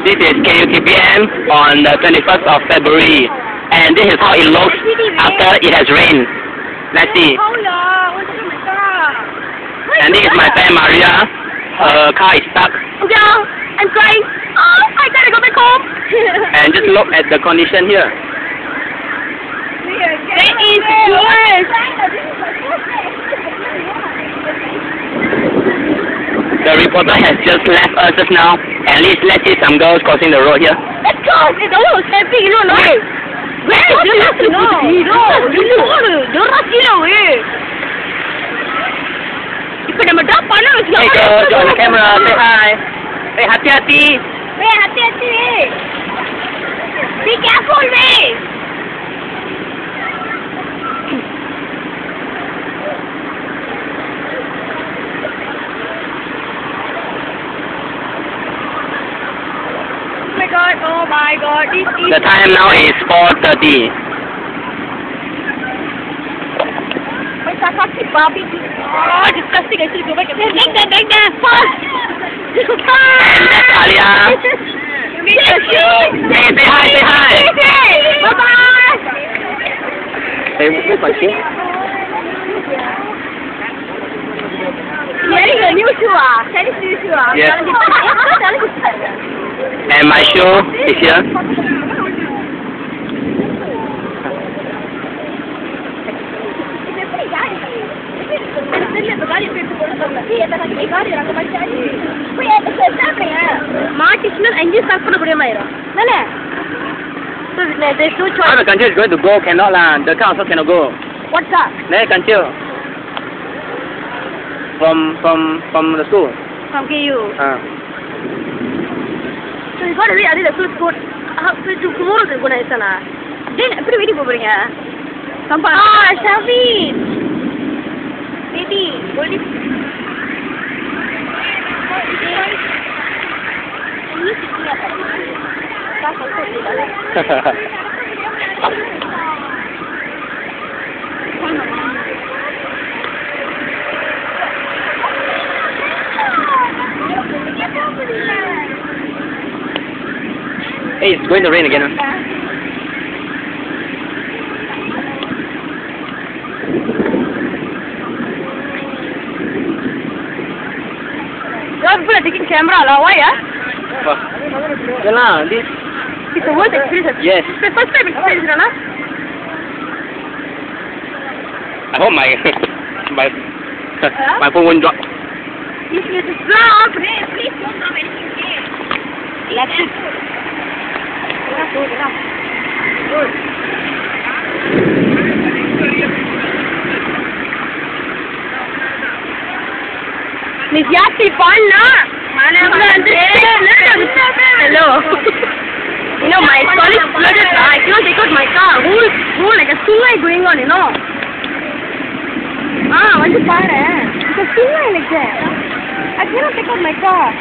This is kutpm on the 21st of February, and this is how it looks after it has rained. Let's see. And this is my friend Maria. Her car is stuck. Yeah, I'm crying. Oh, I gotta go back home. And just look at the condition here. That is worse. The reporter has just left us just now. At least let's see some girls crossing the road here. Let's go. It's almost happy, you know, no? Where is your last no, you don't rush it away. If I'm a dog, I know it's Hey girl, join the camera, say hi. Hey, hati-hati. Hey, hati-hati. Be careful, hey. Oh my god, this is... The time now is 4:30. Barbie. Oh, disgusting. I should go back and take that. Fast. And that's Alia. Hey, say hi. Bye-bye. Hey, where's my shoe? Wearing a new shoe, Chinese new shoe, Yes. And my shoe is here. So there's no choice. The country is going to go, cannot lah. The car also cannot go. What's that? There, country. From the school. From KU. So you got to read the school code. Tomorrow is going to happen. Then, what are you doing? Ah, Shafi. Baby, what is Hey, it's going to rain again. You're good at taking camera, why? Yeah, this. It's a worst experience. Yes. It's the first time experience, Rana. I hope my phone won't drop. If you drop, please don't drop anything. That's it. Good. Miss Yasti, fun, na? Hello. You know, my college flooded. I cannot take out my car. Whole like a tsunami going on, you know. Want to buy it? It's a tsunami like that. I cannot take out my car.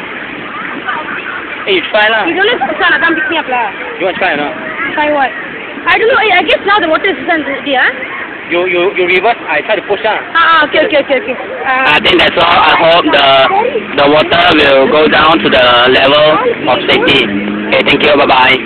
Hey, you try lah. You don't have to try, come pick me up lah. You want to try or not? Try what? I don't know. I guess now the water is ready, huh? You reverse. I try to push lah. Okay. I think that's all. I hope the water will go down to the level of safety. Okay, thank you. Bye bye.